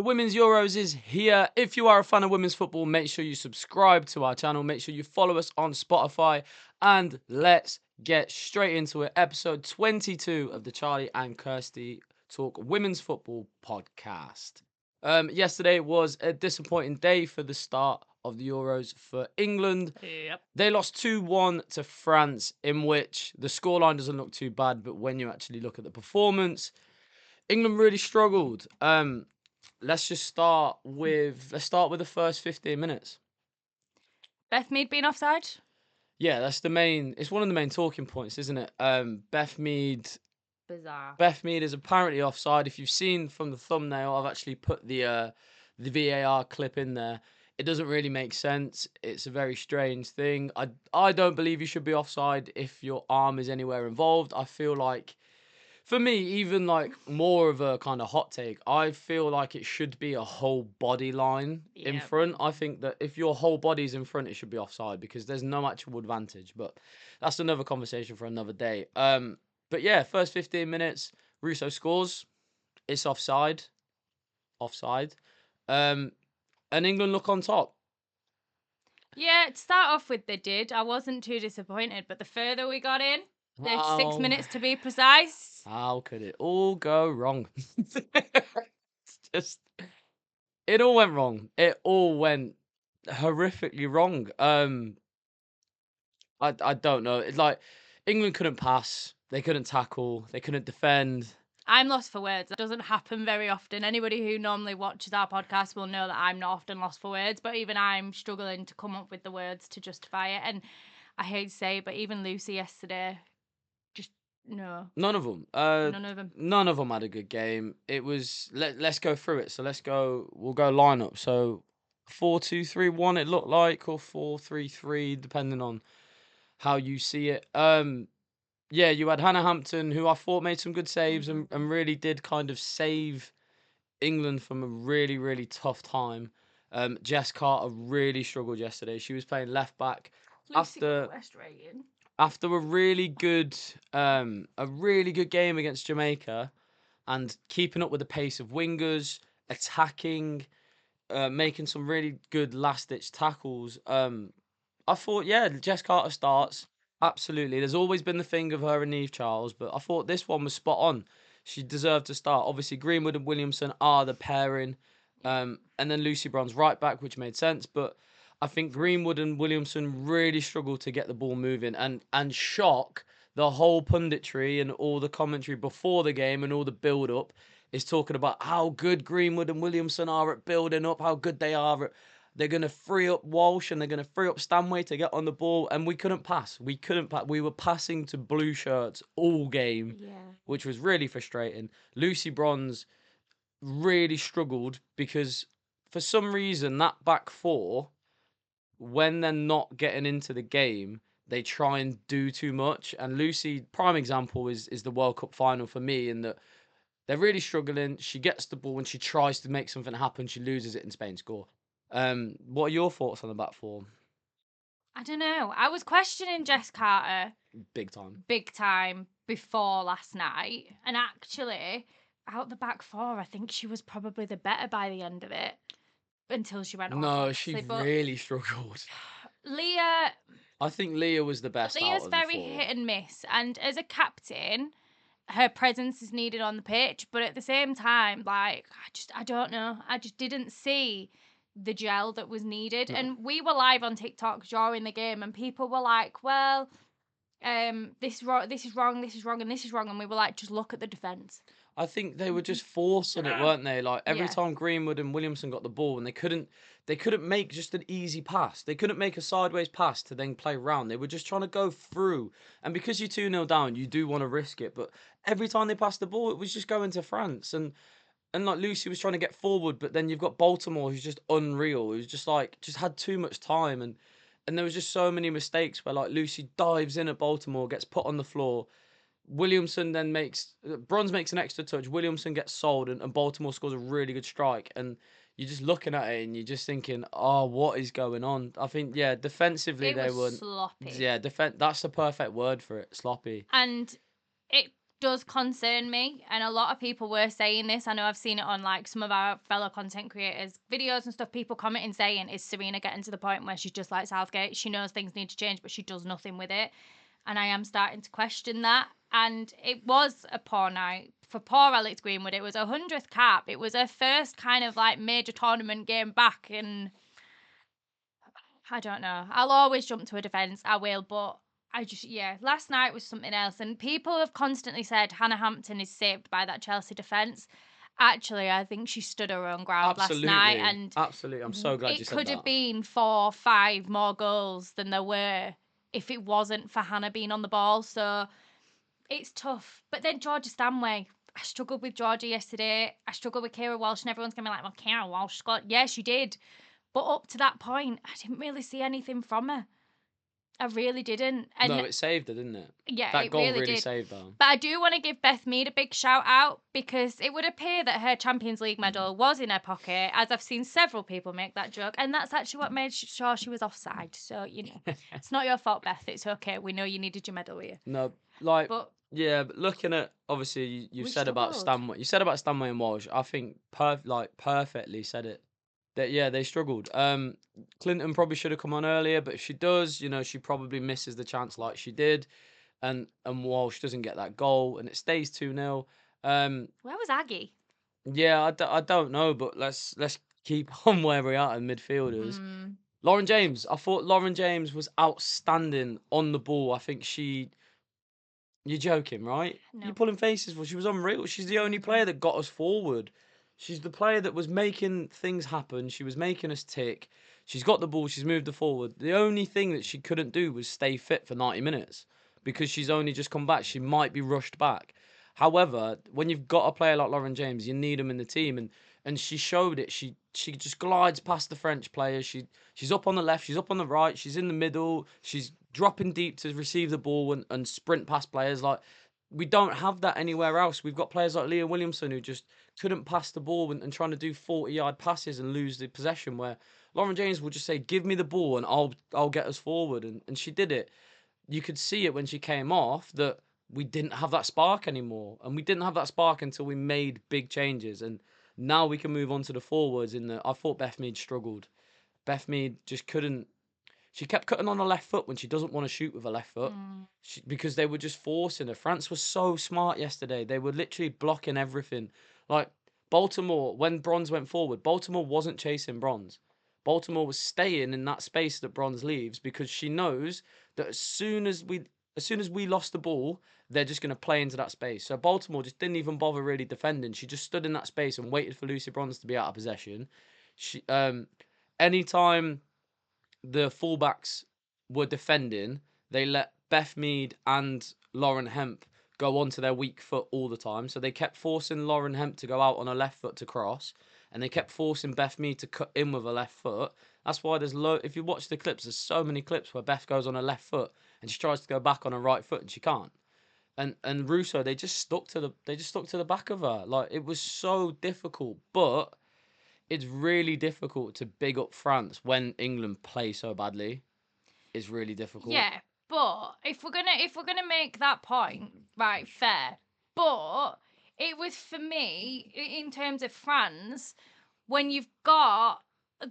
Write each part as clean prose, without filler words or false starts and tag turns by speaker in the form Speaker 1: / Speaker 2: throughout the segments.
Speaker 1: The Women's Euros is here. If you are a fan of women's football, make sure you subscribe to our channel. Make sure you follow us on Spotify. And let's get straight into it. Episode 22 of the Charlie and Kirsty Talk Women's Football podcast. Yesterday was a disappointing day for the start of the Euros for England.
Speaker 2: Yep.
Speaker 1: They lost 2-1 to France, in which the scoreline doesn't look too bad, but when you actually look at the performance, England really struggled. Let's start with the first 15 minutes.
Speaker 2: Beth Mead being offside?
Speaker 1: Yeah, it's one of the main talking points, isn't it? Beth Mead
Speaker 2: Bizarre.
Speaker 1: is apparently offside. If you've seen from the thumbnail, I've actually put the VAR clip in there. It doesn't really make sense. It's a very strange thing. I don't believe you should be offside if your arm is anywhere involved. I feel like, for me, even like more of a kind of hot take, I feel like it should be a whole body line in
Speaker 2: Yeah.
Speaker 1: front. I think that if your whole body's in front, it should be offside because there's no actual advantage. But that's another conversation for another day. But yeah, first 15 minutes, Russo scores. It's offside. Offside. And England look on top.
Speaker 2: Yeah, to start off with, they did. I wasn't too disappointed, but the further we got in, the 6 minutes to be precise.
Speaker 1: How could it all go wrong? It's just, it all went wrong. It all went horrifically wrong. I don't know. It's like England couldn't pass, they couldn't tackle, they couldn't defend.
Speaker 2: I'm lost for words. That doesn't happen very often. Anybody who normally watches our podcast will know that I'm not often lost for words, but even I'm struggling to come up with the words to justify it. And I hate to say it, but even Lucy yesterday, just no.
Speaker 1: None of them.
Speaker 2: None of them.
Speaker 1: None of them had a good game. It was let's go through it. So we'll go lineup. So 4-2-3-1 it looked like, or 4-3-3, depending on how you see it. Yeah, you had Hannah Hampton, who I thought made some good saves and really did kind of save England from a really, really tough time. Jess Carter really struggled yesterday. She was playing left back after a really good game against Jamaica, and keeping up with the pace of wingers, attacking, making some really good last ditch tackles. I thought, yeah, Jess Carter starts. Absolutely. There's always been the thing of her and Neve Charles, but I thought this one was spot on. She deserved to start. Obviously, Greenwood and Williamson are the pairing. And then Lucy Bronze right back, which made sense. But I think Greenwood and Williamson really struggled to get the ball moving and shock the whole punditry and all the commentary before the game and all the build-up is talking about how good Greenwood and Williamson are at building up, how good they are at. They're going to free up Walsh and they're going to free up Stanway to get on the ball. And we couldn't pass. We were passing to blue shirts all game, which was really frustrating. Lucy Bronze really struggled because for some reason that back four, when they're not getting into the game, they try and do too much. And Lucy, prime example, is the World Cup final for me, in that they're really struggling. She gets the ball and she tries to make something happen. She loses it and Spain score. What are your thoughts on the back four?
Speaker 2: I don't know. I was questioning Jess Carter
Speaker 1: Big time
Speaker 2: before last night. And actually, out the back four, I think she was probably the better by the end of it. Until she went off.
Speaker 1: No, she really struggled.
Speaker 2: Leah...
Speaker 1: I think Leah was the best out
Speaker 2: Leah's
Speaker 1: of the
Speaker 2: very
Speaker 1: four.
Speaker 2: hit and miss. And as a captain, her presence is needed on the pitch. But at the same time, like, I don't know. I just didn't see the gel that was needed.
Speaker 1: No.
Speaker 2: And we were live on TikTok during the game and people were like, well, this is wrong, and this is wrong. And we were like, just look at the defence.
Speaker 1: I think they were just forcing it, weren't they? Like every time Greenwood and Williamson got the ball, and they couldn't make just an easy pass. They couldn't make a sideways pass to then play round. They were just trying to go through. And because you're 2-0 down, you do want to risk it. But every time they passed the ball, it was just going to France. And like Lucy was trying to get forward, but then you've got Baltimore, who's just unreal. Who's just had too much time, and there was just so many mistakes where like Lucy dives in at Baltimore, gets put on the floor. Williamson then Bronze makes an extra touch. Williamson gets sold, and Baltimore scores a really good strike. And you're just looking at it and you're just thinking, oh, what is going on? I think, yeah, defensively
Speaker 2: they were sloppy.
Speaker 1: Yeah, that's the perfect word for it, sloppy.
Speaker 2: And it does concern me, and a lot of people were saying this. I know I've seen it on like some of our fellow content creators videos and stuff, people commenting saying, is Serena getting to the point where she's just like Southgate, she knows things need to change but she does nothing with it? And I am starting to question that. And it was a poor night for poor Alex Greenwood. It was a 100th cap. It was her first kind of like major tournament game back, and I don't know. I'll always jump to a defence. I will, but last night was something else. And people have constantly said Hannah Hampton is saved by that Chelsea defence. Actually, I think she stood her own ground last night,
Speaker 1: Absolutely.
Speaker 2: and
Speaker 1: Absolutely. I'm so glad you
Speaker 2: it
Speaker 1: said
Speaker 2: could have
Speaker 1: that.
Speaker 2: been 4, 5 more goals than there were if it wasn't for Hannah being on the ball. So it's tough. But then Georgia Stanway, I struggled with Georgia yesterday. I struggled with Kira Walsh, and everyone's going to be like, well, Kira Walsh scored. Yeah, she did. But up to that point, I didn't really see anything from her. I really didn't.
Speaker 1: No,
Speaker 2: And
Speaker 1: it saved her, didn't it?
Speaker 2: yeah,
Speaker 1: That
Speaker 2: it
Speaker 1: goal
Speaker 2: really
Speaker 1: really
Speaker 2: did.
Speaker 1: saved her.
Speaker 2: But I do want to give Beth Mead a big shout out, because it would appear that her Champions League medal was in her pocket, as I've seen several people make that joke. And that's actually what made sure she was offside. So, it's not your fault, Beth. It's okay. We know you needed your medal with you.
Speaker 1: No, like,
Speaker 2: But
Speaker 1: yeah, but looking at, obviously, you
Speaker 2: we
Speaker 1: said about
Speaker 2: struggled.
Speaker 1: Stanway and Walsh. I think perfectly said it. That, yeah, they struggled. Clinton probably should have come on earlier, but if she does, she probably misses the chance like she did, and Walsh doesn't get that goal, and it stays 2-0.
Speaker 2: Where was Aggie?
Speaker 1: Yeah, I don't know, but let's keep on where we are in midfielders.
Speaker 2: Mm,
Speaker 1: Lauren James, I thought Lauren James was outstanding on the ball. I think you're joking, right? You're
Speaker 2: no.
Speaker 1: pulling faces. Well, she was unreal. She's the only player that got us forward. She's the player that was making things happen. She was making us tick. She's got the ball. She's moved the forward. The only thing that she couldn't do was stay fit for 90 minutes because she's only just come back. She might be rushed back. However, when you've got a player like Lauren James, you need them in the team, and she showed it. She just glides past the French players. She's up on the left. She's up on the right. She's in the middle. She's dropping deep to receive the ball and sprint past players. Like, we don't have that anywhere else. We've got players like Leah Williamson who just couldn't pass the ball and trying to do 40-yard passes and lose the possession, where Lauren James will just say, give me the ball and I'll get us forward. And she did it. You could see it when she came off that we didn't have that spark anymore. And we didn't have that spark until we made big changes. And now we can move on to the forwards. I thought Beth Mead struggled. Beth Mead just couldn't. She kept cutting on her left foot when she doesn't want to shoot with her left foot, because they were just forcing her. France was so smart yesterday. They were literally blocking everything. Like, Baltimore, when Bronze went forward, Baltimore wasn't chasing Bronze. Baltimore was staying in that space that Bronze leaves, because she knows that as soon as we lost the ball, they're just going to play into that space. So Baltimore just didn't even bother really defending. She just stood in that space and waited for Lucy Bronze to be out of possession. She anytime the fullbacks were defending, they let Beth Mead and Lauren Hemp go onto their weak foot all the time. So they kept forcing Lauren Hemp to go out on her left foot to cross, and they kept forcing Beth Mead to cut in with her left foot. That's why if you watch the clips, there's so many clips where Beth goes on her left foot and she tries to go back on her right foot and she can't. And Russo, they just stuck to the back of her. Like, it was so difficult, but it's really difficult to big up France when England play so badly. It's really difficult.
Speaker 2: Yeah, but if we're gonna make that point, right, fair. But it was, for me, in terms of France, when you've got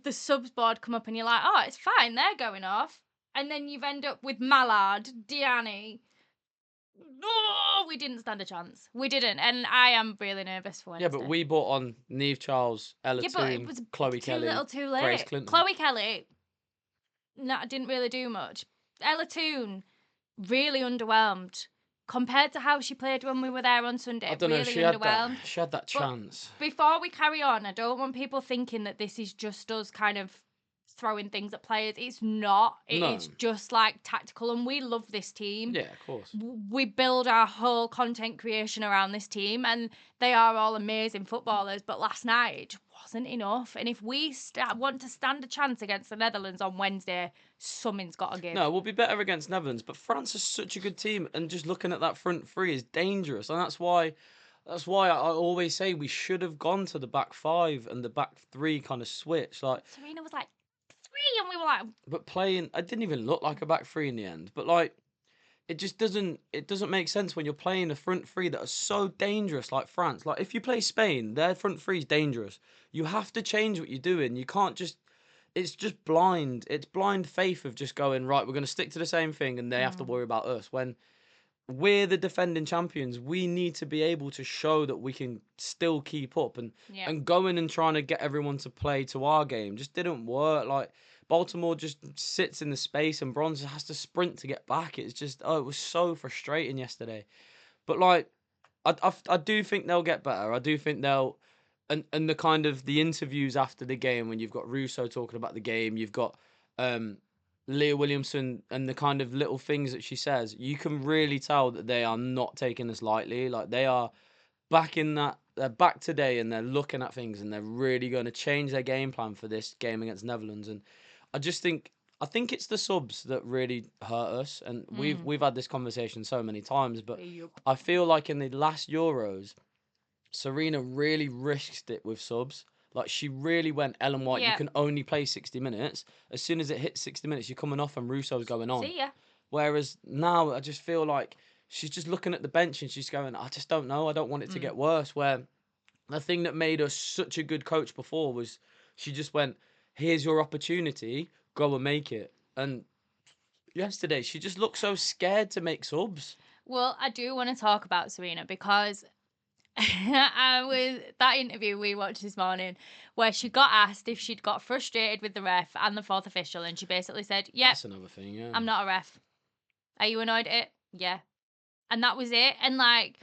Speaker 2: the subs board come up and you're like, oh, it's fine, they're going off, and then you've end up with Mallard, Diani. No, we didn't stand a chance. We didn't, and I am really nervous for
Speaker 1: Yeah, but
Speaker 2: Wednesday.
Speaker 1: we bought on Neve Charles, Ella
Speaker 2: Yeah, but it
Speaker 1: Toone,
Speaker 2: was
Speaker 1: Chloe
Speaker 2: too
Speaker 1: Kelly,
Speaker 2: little, too
Speaker 1: Grace
Speaker 2: late.
Speaker 1: Clinton.
Speaker 2: Chloe Kelly, no, didn't really do much. Ella Toone, really underwhelmed compared to how she played when we were there on Sunday.
Speaker 1: I don't know.
Speaker 2: Really
Speaker 1: She had
Speaker 2: underwhelmed.
Speaker 1: that
Speaker 2: But
Speaker 1: chance.
Speaker 2: before we carry on, I don't want people thinking that this is just us kind of throwing things at players. It's not.
Speaker 1: No.
Speaker 2: It's just like tactical, and we love this team.
Speaker 1: Yeah, of course.
Speaker 2: We build our whole content creation around this team, and they are all amazing footballers. But last night, it just wasn't enough. And if we want to stand a chance against the Netherlands on Wednesday, something's got to give.
Speaker 1: No, we'll be better against Netherlands, but France is such a good team, and just looking at that front three is dangerous, and that's why I always say we should have gone to the back five and the back three kind of switch. Like,
Speaker 2: Serena was like 3, and we were like,
Speaker 1: but playing, it didn't even look like a back three in the end. But like, it just doesn't make sense when you're playing a front three that are so dangerous like France. Like if you play Spain, their front three is dangerous. You have to change what you're doing. You can't just it's just blind. It's blind faith of just going, right, we're going to stick to the same thing and they have to worry about us. When we're the defending champions, we need to be able to show that we can still keep up
Speaker 2: Yeah.
Speaker 1: and going and trying to get everyone to play to our game just didn't work. Like Baltimore just sits in the space and Bronze has to sprint to get back. It's just it was so frustrating yesterday. But like I do think they'll get better. I do think they'll and the kind of the interviews after the game when you've got Russo talking about the game, you've got um Leah Williamson and the kind of little things that she says, you can really tell that they are not taking this lightly. Like they are back in that they're back today and they're looking at things and they're really going to change their game plan for this game against Netherlands. And I just think I think it's the subs that really hurt us. And we've had this conversation so many times, but
Speaker 2: Yep.
Speaker 1: I feel like in the last Euros, Serena really risked it with subs. Like she really went Ellen White. You
Speaker 2: Yeah.
Speaker 1: can only play 60 minutes. As soon as it hits 60 minutes, you're coming off and Russo's going on.
Speaker 2: See ya.
Speaker 1: Whereas now, I just feel like she's just looking at the bench and she's going, I just don't know. I don't want it to get worse. Where the thing that made us such a good coach before was she just went, here's your opportunity, go and make it. And yesterday, she just looked so scared to make subs.
Speaker 2: Well, I do want to talk about Serena because I was that interview we watched this morning where she got asked if she'd got frustrated with the ref and the fourth official, and she basically said, "Yep,
Speaker 1: That's another thing, yeah.
Speaker 2: I'm not a ref. Are you annoyed at it? Yeah." And that was it. And like,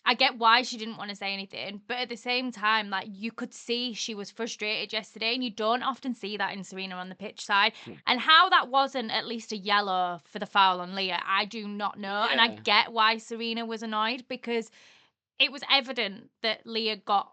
Speaker 2: I get why she didn't want to say anything, but at the same time, like, you could see she was frustrated yesterday, and you don't often see that in Serena on the pitch side. And how that wasn't at least a yellow for the foul on Leah, I do not know. And I
Speaker 1: Yeah.
Speaker 2: get why Serena was annoyed because it was evident that Leah got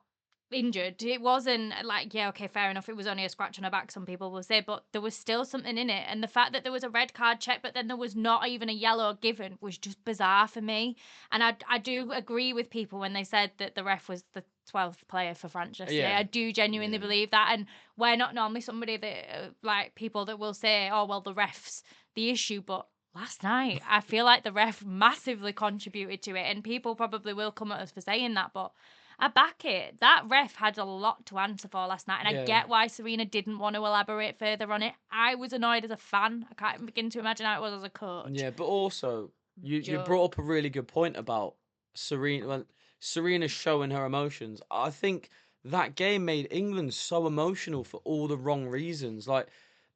Speaker 2: injured. It wasn't like, yeah, okay, fair enough. It was only a scratch on her back, some people will say, but there was still something in it. And the fact that there was a red card check, but then there was not even a yellow given was just bizarre for me. And I do agree with people when they said that the ref was the 12th player for France yesterday.
Speaker 1: Yeah.
Speaker 2: I do genuinely believe that. And we're not normally somebody that, like, people that will say, oh, well, the ref's the issue, but last night, I feel like the ref massively contributed to it, and people probably will come at us for saying that, but I back it. That ref had a lot to answer for last night, and I
Speaker 1: Yeah.
Speaker 2: get why Serena didn't want to elaborate further on it. I was annoyed as a fan. I can't even begin to imagine how it was as a coach.
Speaker 1: Yeah, but also you brought up a really good point about Serena. Well, Serena's showing her emotions. I think that game made England so emotional for all the wrong reasons. Like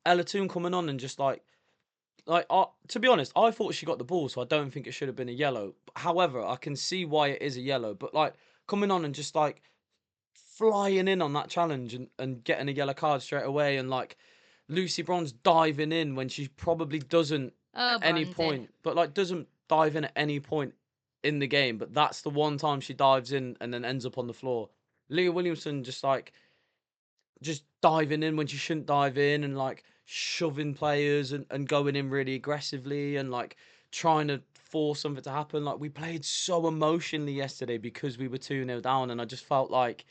Speaker 1: Ella Toon coming on and just to be honest, I thought she got the ball, so I don't think it should have been a yellow. However, I can see why it is a yellow. But like coming on and just like flying in on that challenge and getting a yellow card straight away, and like Lucy Bronze diving in when she probably doesn't
Speaker 2: Oh,
Speaker 1: at any
Speaker 2: Bronzy.
Speaker 1: point, but like doesn't dive in at any point in the game. But that's the one time she dives in and then ends up on the floor. Leah Williamson just diving in when she shouldn't dive in and like shoving players and going in really aggressively and like trying to force something to happen. Like we played so emotionally yesterday because we were 2-0 down, and I just felt like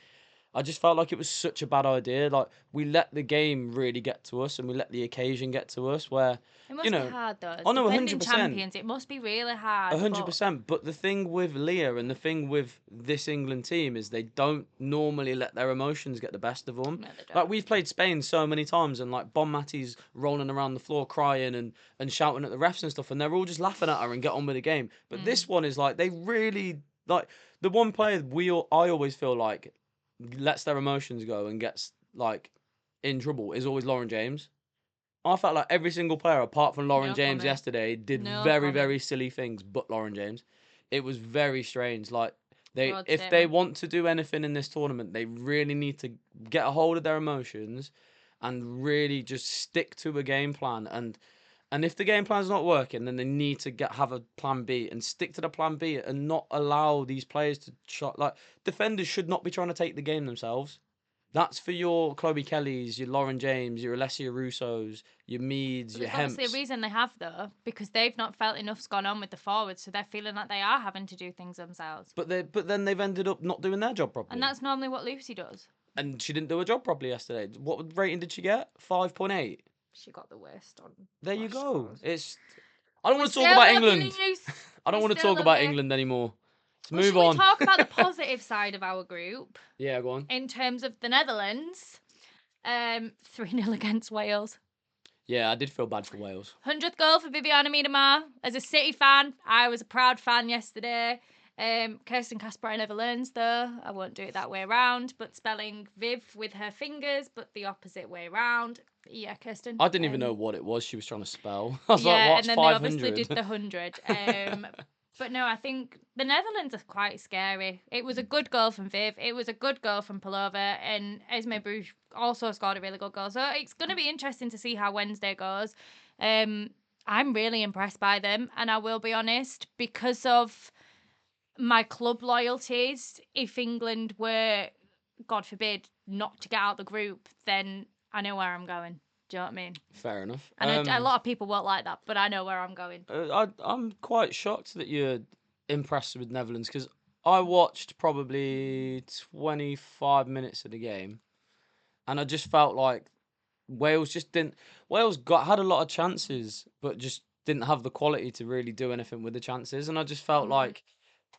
Speaker 1: it was such a bad idea. Like we let the game really get to us, and we let the occasion get to us. Where,
Speaker 2: It must be hard though. As
Speaker 1: I know
Speaker 2: defending
Speaker 1: 100%,
Speaker 2: champions, it must be really hard.
Speaker 1: 100%. But the thing with Leah and the thing with this England team is they don't normally let their emotions get the best of them.
Speaker 2: No, they don't.
Speaker 1: Like we've played Spain so many times, and like Bon Matty's rolling around the floor crying and shouting at the refs and stuff, and they're all just laughing at her and get on with the game. But this one is like they really like the one player I always feel like lets their emotions go and gets like in trouble is always Lauren James. I felt like every single player apart from Lauren
Speaker 2: No
Speaker 1: James
Speaker 2: comment.
Speaker 1: yesterday did
Speaker 2: No
Speaker 1: very,
Speaker 2: comment.
Speaker 1: very silly things, but Lauren James. It was very strange. Like
Speaker 2: Broad
Speaker 1: if they
Speaker 2: statement.
Speaker 1: want to do anything in this tournament, they really need to get a hold of their emotions and really just stick to a game plan. And if the game plan's not working, then they need to have a plan B and stick to the plan B and not allow these players to shot. Like defenders should not be trying to take the game themselves. That's for your Chloe Kellys, your Lauren James, your Alessia Russos, your Meads,
Speaker 2: But
Speaker 1: your
Speaker 2: there's obviously a
Speaker 1: Hemps.
Speaker 2: reason they have though, because they've not felt enough's gone on with the forwards, so they're feeling like they are having to do things themselves.
Speaker 1: But then they've ended up not doing their job properly.
Speaker 2: And that's normally what Lucy does.
Speaker 1: And she didn't do her job properly yesterday. What rating did she get? 5.8.
Speaker 2: She got the worst on.
Speaker 1: There you
Speaker 2: flash
Speaker 1: go.
Speaker 2: scores.
Speaker 1: It's I don't
Speaker 2: We're
Speaker 1: want to talk
Speaker 2: still
Speaker 1: about
Speaker 2: love you,
Speaker 1: England.
Speaker 2: Luce.
Speaker 1: I don't
Speaker 2: We
Speaker 1: want to
Speaker 2: still
Speaker 1: talk
Speaker 2: love
Speaker 1: about
Speaker 2: you.
Speaker 1: England anymore. Let's
Speaker 2: Well,
Speaker 1: move
Speaker 2: should we
Speaker 1: on.
Speaker 2: talk about the positive side of our group
Speaker 1: Yeah, go on.
Speaker 2: in terms of the Netherlands? 3-0 against Wales.
Speaker 1: Yeah, I did feel bad for Wales.
Speaker 2: 100th goal for Viviana Miedema. As a City fan, I was a proud fan yesterday. Kirsten Kasper never learns, though. I won't do it that way around, but spelling Viv with her fingers, but the opposite way around. Yeah, Kirsten.
Speaker 1: I didn't even know what it was she was trying to spell. I was like,
Speaker 2: Yeah,
Speaker 1: what's
Speaker 2: and then they obviously
Speaker 1: 500?
Speaker 2: did the 100. But no, I think the Netherlands are quite scary. It was a good goal from Viv. It was a good goal from Palova. And Esme Bruges also scored a really good goal. So it's going to be interesting to see how Wednesday goes. I'm really impressed by them. And I will be honest, because of my club loyalties, if England were, God forbid, not to get out of the group, then I know where I'm going. Do you know what I mean?
Speaker 1: Fair enough.
Speaker 2: And a lot of people won't like that, but I know where I'm going.
Speaker 1: I'm quite shocked that you're impressed with Netherlands because I watched probably 25 minutes of the game, and I just felt like Wales just didn't. Wales had a lot of chances, but just didn't have the quality to really do anything with the chances, and I just felt like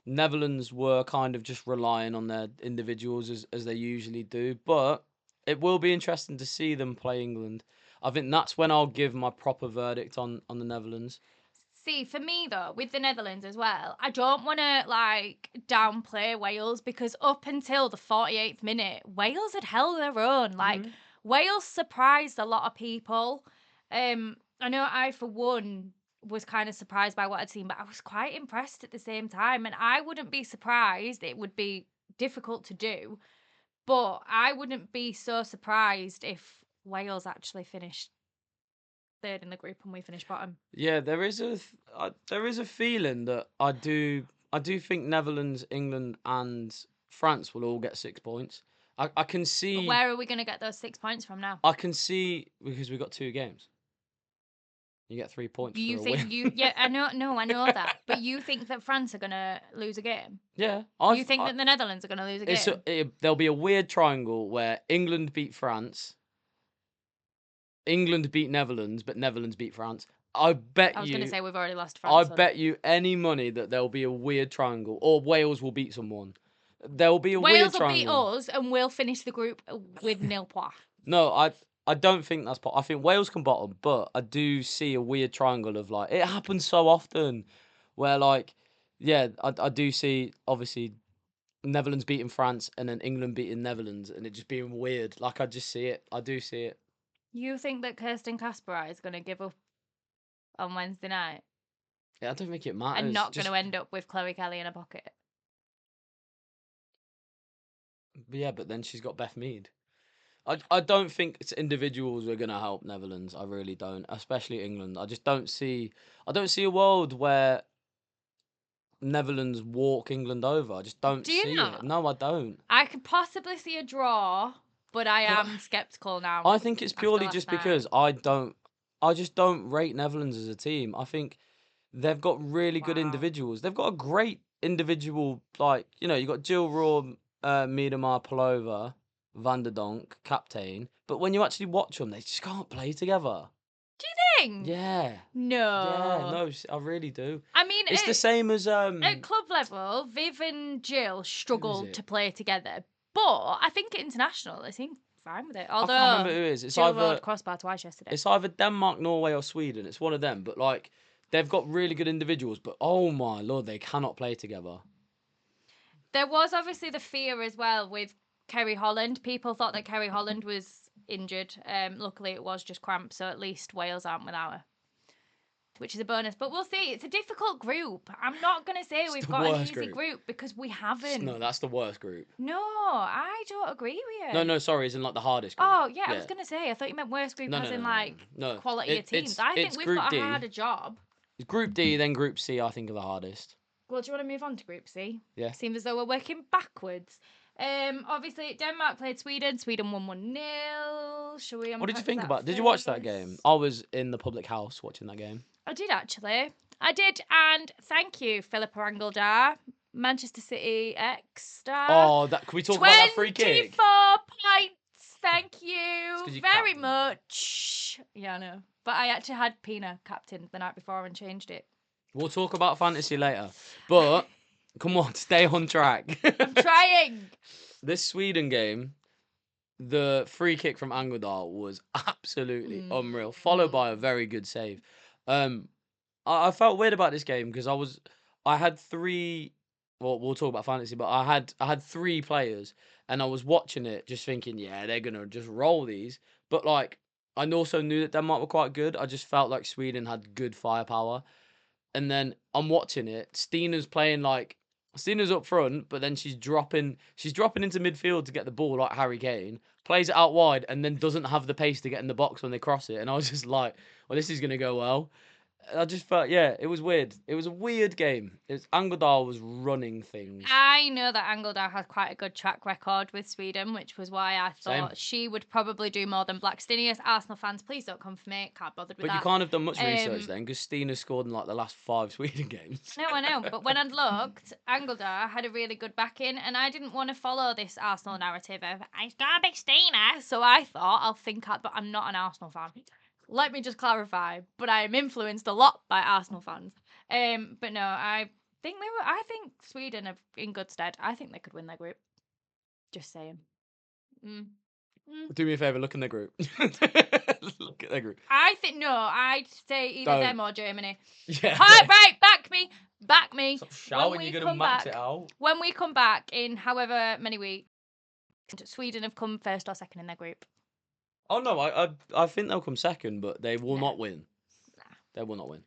Speaker 1: Netherlands were kind of just relying on their individuals as they usually do. But it will be interesting to see them play England. I think that's when I'll give my proper verdict on the Netherlands.
Speaker 2: See, for me though, with the Netherlands as well, I don't want to like downplay Wales because up until the 48th minute, Wales had held their own. Like Wales surprised a lot of people. I know I for one was kind of surprised by what I'd seen, but I was quite impressed at the same time. And I wouldn't be surprised. It would be difficult to do, but I wouldn't be so surprised if Wales actually finished third in the group and we finished bottom.
Speaker 1: Yeah, there is a feeling that I do think Netherlands, England, and France will all get 6 points. I can
Speaker 2: But
Speaker 1: see
Speaker 2: where are we going to get those 6 points from now?
Speaker 1: I can see because we've got 2 games. You get 3 points
Speaker 2: Do
Speaker 1: for
Speaker 2: you
Speaker 1: a
Speaker 2: think
Speaker 1: win.
Speaker 2: yeah, I know that. But you think that France are going to lose a game?
Speaker 1: Yeah,
Speaker 2: You think that the Netherlands are going to lose a game?
Speaker 1: there'll be a weird triangle where England beat France, England beat Netherlands, but Netherlands beat France.
Speaker 2: I was going to say we've already lost
Speaker 1: I
Speaker 2: France.
Speaker 1: bet you any money that there'll be a weird triangle, or Wales will beat someone. There'll be a weird
Speaker 2: Wales will beat
Speaker 1: triangle.
Speaker 2: us and we'll finish the group with nil points.
Speaker 1: No, I don't think that's I think Wales can bottom, but I do see a weird triangle of like it happens so often, where like yeah, I do see obviously Netherlands beating France and then England beating Netherlands and it just being weird. Like I just see it. I do see it.
Speaker 2: You think that Kirsten Kasper is going to give up on Wednesday night
Speaker 1: Yeah, I don't think it
Speaker 2: and
Speaker 1: matters.
Speaker 2: not going to end up with Chloe Kelly in a pocket?
Speaker 1: Yeah, but then she's got Beth Mead. I don't think it's individuals are gonna help Netherlands. I really don't, especially England. I don't see a world where Netherlands walk England over. I just don't
Speaker 2: Do you
Speaker 1: see it.
Speaker 2: not?
Speaker 1: No, I don't.
Speaker 2: I could possibly see a draw, but I
Speaker 1: But
Speaker 2: am sceptical now.
Speaker 1: I think it's
Speaker 2: after
Speaker 1: purely
Speaker 2: last
Speaker 1: just
Speaker 2: night.
Speaker 1: because I just don't rate Netherlands as a team. I think they've got really good
Speaker 2: Wow.
Speaker 1: individuals. They've got a great individual, like, you got Jill Raw, Miedema, Palova, Van der Donk, captain. But when you actually watch them, they just can't play together.
Speaker 2: Do you think?
Speaker 1: Yeah.
Speaker 2: No.
Speaker 1: Yeah, no, I really do.
Speaker 2: I mean,
Speaker 1: It's the same as
Speaker 2: at club level, Viv and Jill struggled
Speaker 1: it?
Speaker 2: to play together, but I think at international they seem fine with it.
Speaker 1: I can't remember
Speaker 2: Although
Speaker 1: who it is.
Speaker 2: Jill rode crossbar twice yesterday.
Speaker 1: It's either Denmark, Norway, or Sweden. It's one of them. But like, they've got really good individuals. But oh my lord, they cannot play together.
Speaker 2: There was obviously the fear as well with Kerry Holland. People thought that Kerry Holland was injured. Luckily, it was just cramp, so at least Wales aren't without her, which is a bonus. But we'll see. It's a difficult group. I'm not going to say we've got an easy group because we haven't.
Speaker 1: No, that's the worst group.
Speaker 2: No, I don't agree with you.
Speaker 1: No, sorry, it's in like the hardest group.
Speaker 2: Oh, yeah, I was going to say, I thought you meant worst group as in
Speaker 1: no.
Speaker 2: quality of teams. I think we've got a harder job.
Speaker 1: Group D, then Group C, I think are the hardest.
Speaker 2: Well, do you want to move on to Group C?
Speaker 1: Yeah.
Speaker 2: Seems as though we're working backwards. Obviously, Denmark played Sweden. Sweden won 1-0. Shall we unpack
Speaker 1: What did you think
Speaker 2: that
Speaker 1: about? Did you watch that
Speaker 2: first?
Speaker 1: game? I was in the public house watching that game.
Speaker 2: I did actually. I did, and thank you, Philippa Angeldar, Manchester City ex-star.
Speaker 1: Oh, can we talk about that free kick?
Speaker 2: 24 points. Thank you very much. Yeah, I know. But I actually had Pina captain the night before and changed it.
Speaker 1: We'll talk about fantasy later. But come on, stay on track.
Speaker 2: I'm trying.
Speaker 1: This Sweden game, the free kick from Angeldal was absolutely unreal, followed by a very good save. I felt weird about this game because I had three. Well, we'll talk about fantasy, but I had three players, and I was watching it, just thinking, yeah, they're gonna just roll these. But like, I also knew that Denmark were quite good. I just felt like Sweden had good firepower, and then I'm watching it. Stina's up front, but then she's dropping into midfield to get the ball like Harry Kane, plays it out wide, and then doesn't have the pace to get in the box when they cross it. And I was just like, well, this is gonna go well. I just felt, yeah, it was weird. It was a weird game. Angeldal was running things.
Speaker 2: I know that Angeldal has quite a good track record with Sweden, which was why I
Speaker 1: Same.
Speaker 2: thought she would probably do more than Blackstenius. Arsenal fans, please don't come for me. Can't bothered with
Speaker 1: But
Speaker 2: that.
Speaker 1: you can't have done much research then, because Stina scored in like the last 5 Sweden games.
Speaker 2: No, I know. But when I'd looked, Angeldal had a really good backing, and I didn't want to follow this Arsenal narrative of it's gonna be Stina. So I thought I'll think out, but I'm not an Arsenal fan. Let me just clarify. But I am influenced a lot by Arsenal fans. But no, I think Sweden are in good stead. I think they could win their group. Just saying.
Speaker 1: Do me a favour, look in their group. Look at their group.
Speaker 2: I'd say either
Speaker 1: Don't.
Speaker 2: them or Germany.
Speaker 1: Yeah.
Speaker 2: Right, back me. Back me.
Speaker 1: Stop shouting, you're going to max it out.
Speaker 2: When we come back in however many weeks, Sweden have come first or second in their group.
Speaker 1: Oh no, I think they'll come second, but they will not win. They will not win.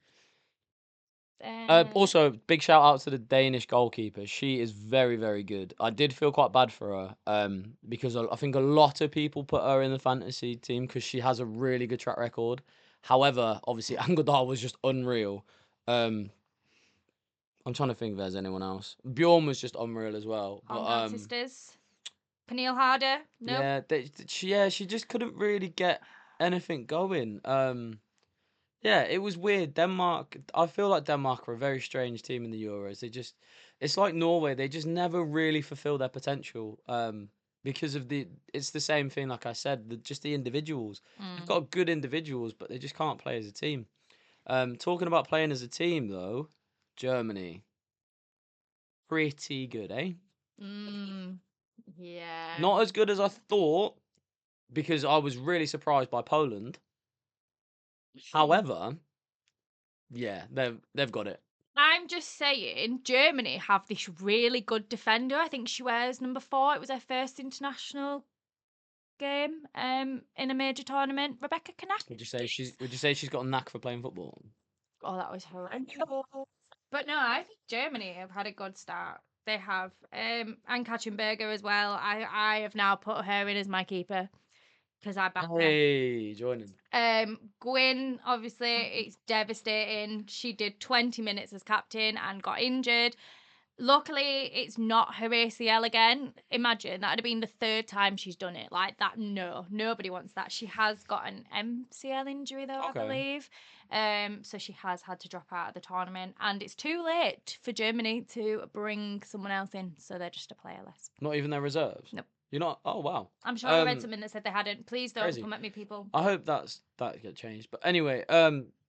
Speaker 1: Also, big shout out to the Danish goalkeeper. She is very, very good. I did feel quite bad for her because I think a lot of people put her in the fantasy team because she has a really good track record. However, obviously, Angeldal was just unreal. I'm trying to think if there's anyone else. Bjorn was just unreal as well.
Speaker 2: But, sisters. Pernille Harder. No.
Speaker 1: Yeah, she just couldn't really get anything going. Yeah, it was weird. Denmark, I feel like Denmark are a very strange team in the Euros. It's like Norway. They just never really fulfill their potential. Because of it's the same thing. Like I said, just the individuals. They've got good individuals, but they just can't play as a team. Talking about playing as a team though, Germany, pretty good, eh?
Speaker 2: Yeah.
Speaker 1: Not as good as I thought, because I was really surprised by Poland. However, yeah, they've got it.
Speaker 2: I'm just saying, Germany have this really good defender. I think she wears number 4. It was her first international game in a major tournament. Rebecca Knack.
Speaker 1: Would you say she's got a knack for playing football?
Speaker 2: Oh, that was horrendous. But no, I think Germany have had a good start. They have. Anne Katzenberger as well. I have now put her in as my keeper because I back her.
Speaker 1: Hey, joining.
Speaker 2: Gwyn, obviously, it's devastating. She did 20 minutes as captain and got injured. Luckily, it's not her ACL again. Imagine that'd have been the 3rd time she's done it. Like that, no, nobody wants that. She has got an MCL injury though, I believe. So she has had to drop out of the tournament, and it's too late for Germany to bring someone else in, so they're just a player less.
Speaker 1: Not even their reserves.
Speaker 2: Nope.
Speaker 1: You're not. Oh wow.
Speaker 2: I'm sure I read something that said they hadn't. Please don't come at me, people.
Speaker 1: I hope that get changed. But anyway,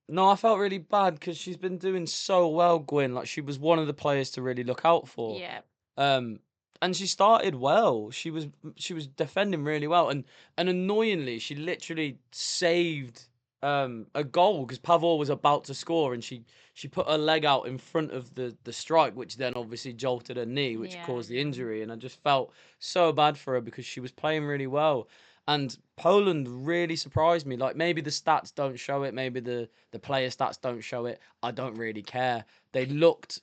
Speaker 1: no, I felt really bad because she's been doing so well, Gwyn. Like she was one of the players to really look out for.
Speaker 2: Yeah.
Speaker 1: And she started well. She was defending really well, and annoyingly, she literally saved a goal because Pavor was about to score, and she put her leg out in front of the strike, which then obviously jolted her knee, which caused the injury. And I just felt so bad for her because she was playing really well. And Poland really surprised me. Like maybe the stats don't show it, maybe the player stats don't show it. I don't really care. They looked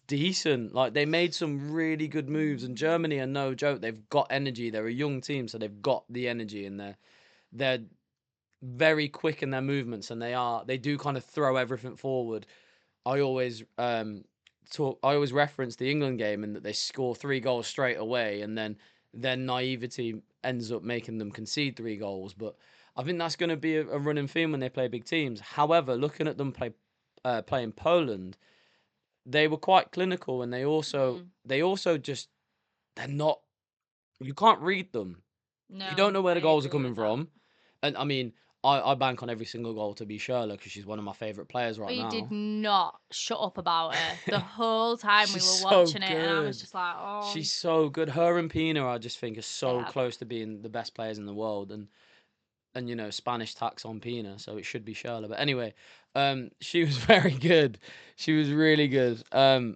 Speaker 1: decent. Like they made some really good moves. And Germany are no joke. They've got energy. They're a young team, so they've got the energy, and they're very quick in their movements, and they do kind of throw everything forward. I always reference the England game and that they score 3 goals straight away, and then their naivety ends up making them concede 3 goals. But I think that's going to be a running theme when they play big teams. However, looking at them playing Poland, they were quite clinical, and they also just they're not. You can't read them.
Speaker 2: No,
Speaker 1: you don't know where the
Speaker 2: I
Speaker 1: goals are
Speaker 2: agree
Speaker 1: coming
Speaker 2: with that.
Speaker 1: from. And I mean, I bank on every single goal to be Shirley because she's one of my favourite players right
Speaker 2: We did
Speaker 1: now.
Speaker 2: not shut up about her the whole time we
Speaker 1: She's
Speaker 2: were
Speaker 1: so
Speaker 2: watching it, and I was
Speaker 1: good.
Speaker 2: just like, oh,
Speaker 1: She's so good. Her and Pina, I just think, are
Speaker 2: they
Speaker 1: so
Speaker 2: are
Speaker 1: close to being the best players in the world, and you know, Spanish tax on Pina, so it should be Shirley. But anyway, she was very good. She was really good. I